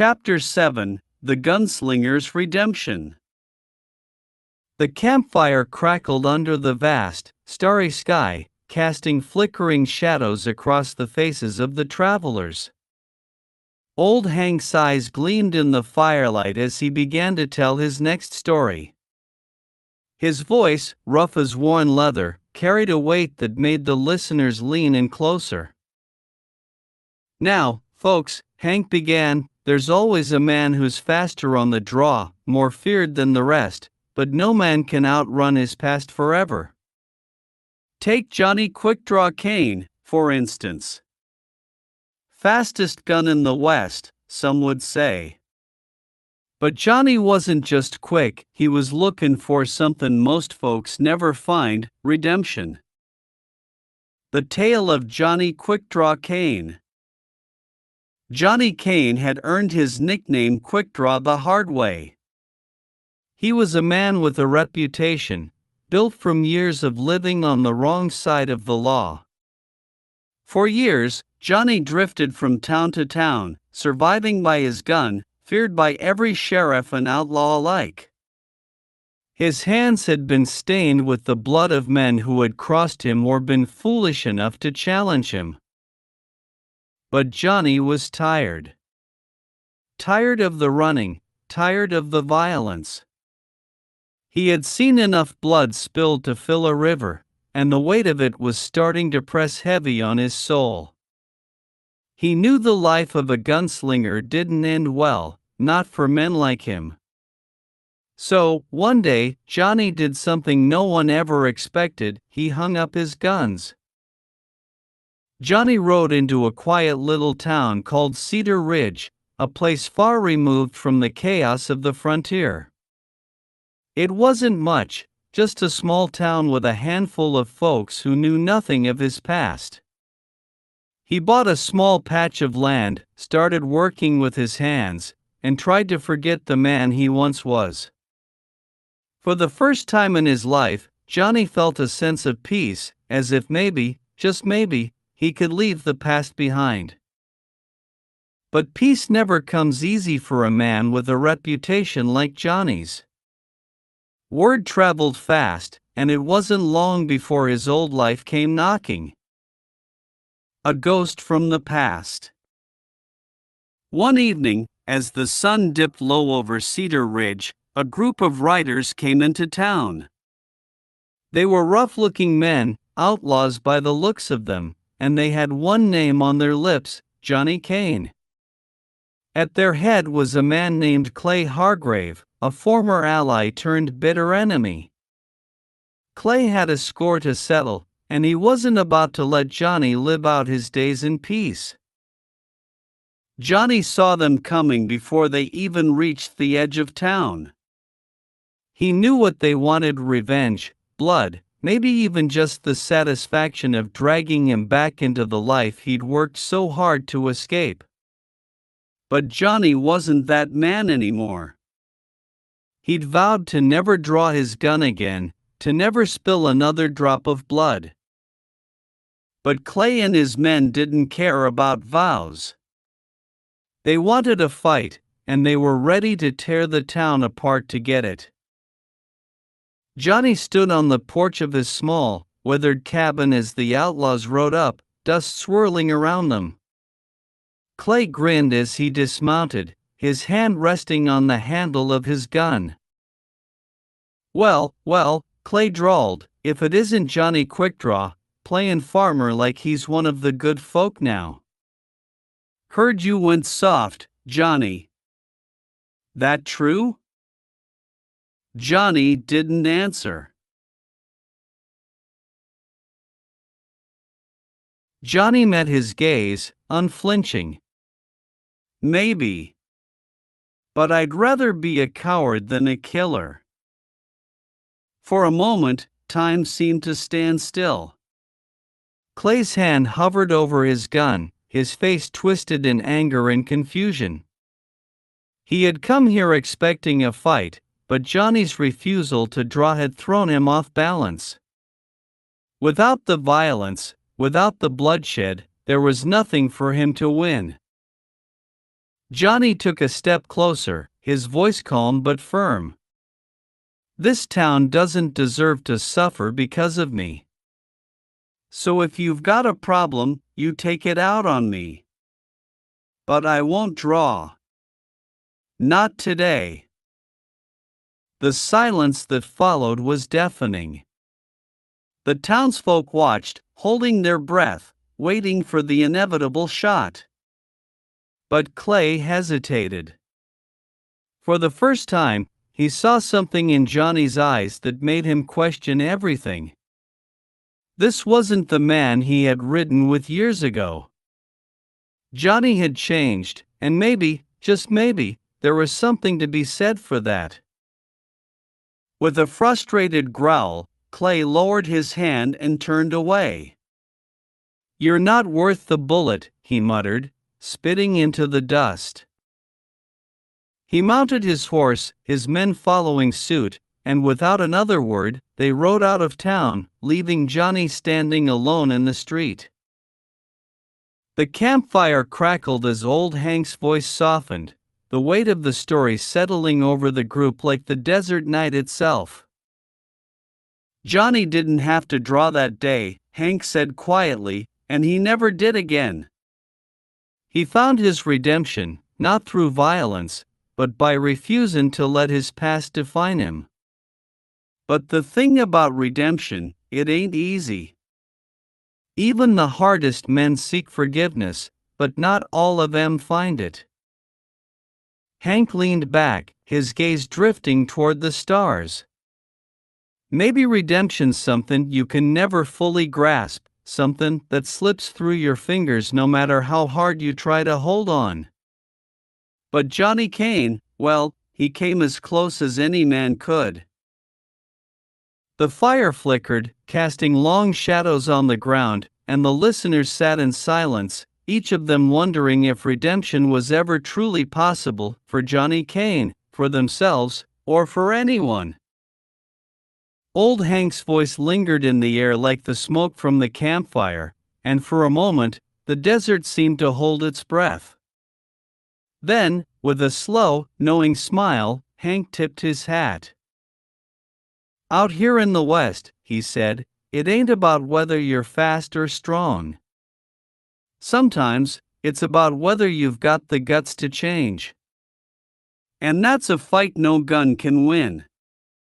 Chapter 7: The Gunslinger's Redemption. The campfire crackled under the vast, starry sky, casting flickering shadows across the faces of the travelers. Old Hank's eyes gleamed in the firelight as he began to tell his next story. His voice, rough as worn leather, carried a weight that made the listeners lean in closer. "Now, folks," Hank began, "there's always a man who's faster on the draw, more feared than the rest, but no man can outrun his past forever. Take Johnny Quickdraw Kane, for instance. Fastest gun in the West, some would say. But Johnny wasn't just quick, he was looking for something most folks never find: redemption. The tale of Johnny Quickdraw Kane. Johnny Kane had earned his nickname Quickdraw the hard way. He was a man with a reputation, built from years of living on the wrong side of the law. For years, Johnny drifted from town to town, surviving by his gun, feared by every sheriff and outlaw alike. His hands had been stained with the blood of men who had crossed him or been foolish enough to challenge him. But Johnny was tired. Tired of the running, tired of the violence. He had seen enough blood spilled to fill a river, and the weight of it was starting to press heavy on his soul. He knew the life of a gunslinger didn't end well, not for men like him. So, one day, Johnny did something no one ever expected: he hung up his guns. Johnny rode into a quiet little town called Cedar Ridge, a place far removed from the chaos of the frontier. It wasn't much, just a small town with a handful of folks who knew nothing of his past. He bought a small patch of land, started working with his hands, and tried to forget the man he once was. For the first time in his life, Johnny felt a sense of peace, as if maybe, just maybe, he could leave the past behind. But peace never comes easy for a man with a reputation like Johnny's. Word traveled fast, and it wasn't long before his old life came knocking. A ghost from the past. One evening, as the sun dipped low over Cedar Ridge, a group of riders came into town. They were rough-looking men, outlaws by the looks of them, and they had one name on their lips: Johnny Kane. At their head was a man named Clay Hargrave, a former ally turned bitter enemy. Clay had a score to settle, and he wasn't about to let Johnny live out his days in peace. Johnny saw them coming before they even reached the edge of town. He knew what they wanted: revenge, blood, maybe even just the satisfaction of dragging him back into the life he'd worked so hard to escape. But Johnny wasn't that man anymore. He'd vowed to never draw his gun again, to never spill another drop of blood. But Clay and his men didn't care about vows. They wanted a fight, and they were ready to tear the town apart to get it. Johnny stood on the porch of his small, weathered cabin as the outlaws rode up, dust swirling around them. Clay grinned as he dismounted, his hand resting on the handle of his gun. Well, Clay drawled, "if it isn't Johnny Quickdraw, playin' farmer like he's one of the good folk now. Heard you went soft, Johnny. That true?" Johnny didn't answer. Johnny met his gaze, unflinching. "Maybe. But I'd rather be a coward than a killer." For a moment, time seemed to stand still. Clay's hand hovered over his gun, his face twisted in anger and confusion. He had come here expecting a fight, but Johnny's refusal to draw had thrown him off balance. Without the violence, without the bloodshed, there was nothing for him to win. Johnny took a step closer, his voice calm but firm. This town doesn't deserve to suffer because of me. So if you've got a problem, you take it out on me. But I won't draw. Not today. The silence that followed was deafening. The townsfolk watched, holding their breath, waiting for the inevitable shot. But Clay hesitated. For the first time, he saw something in Johnny's eyes that made him question everything. This wasn't the man he had ridden with years ago. Johnny had changed, and maybe, just maybe, there was something to be said for that. With a frustrated growl, Clay lowered his hand and turned away. "You're not worth the bullet," he muttered, spitting into the dust. He mounted his horse, his men following suit, and without another word, they rode out of town, leaving Johnny standing alone in the street. The campfire crackled as old Hank's voice softened, the weight of the story settling over the group like the desert night itself. "Johnny didn't have to draw that day," Hank said quietly, "and he never did again. He found his redemption, not through violence, but by refusing to let his past define him. But the thing about redemption, it ain't easy. Even the hardest men seek forgiveness, but not all of them find it." Hank leaned back, his gaze drifting toward the stars. "Maybe redemption's something you can never fully grasp, something that slips through your fingers no matter how hard you try to hold on. But Johnny Kane, well, he came as close as any man could." The fire flickered, casting long shadows on the ground, and the listeners sat in silence, each of them wondering if redemption was ever truly possible for Johnny Kane, for themselves, or for anyone. Old Hank's voice lingered in the air like the smoke from the campfire, and for a moment, the desert seemed to hold its breath. Then, with a slow, knowing smile, Hank tipped his hat. "Out here in the West," he said, "it ain't about whether you're fast or strong. Sometimes, it's about whether you've got the guts to change. And that's a fight no gun can win."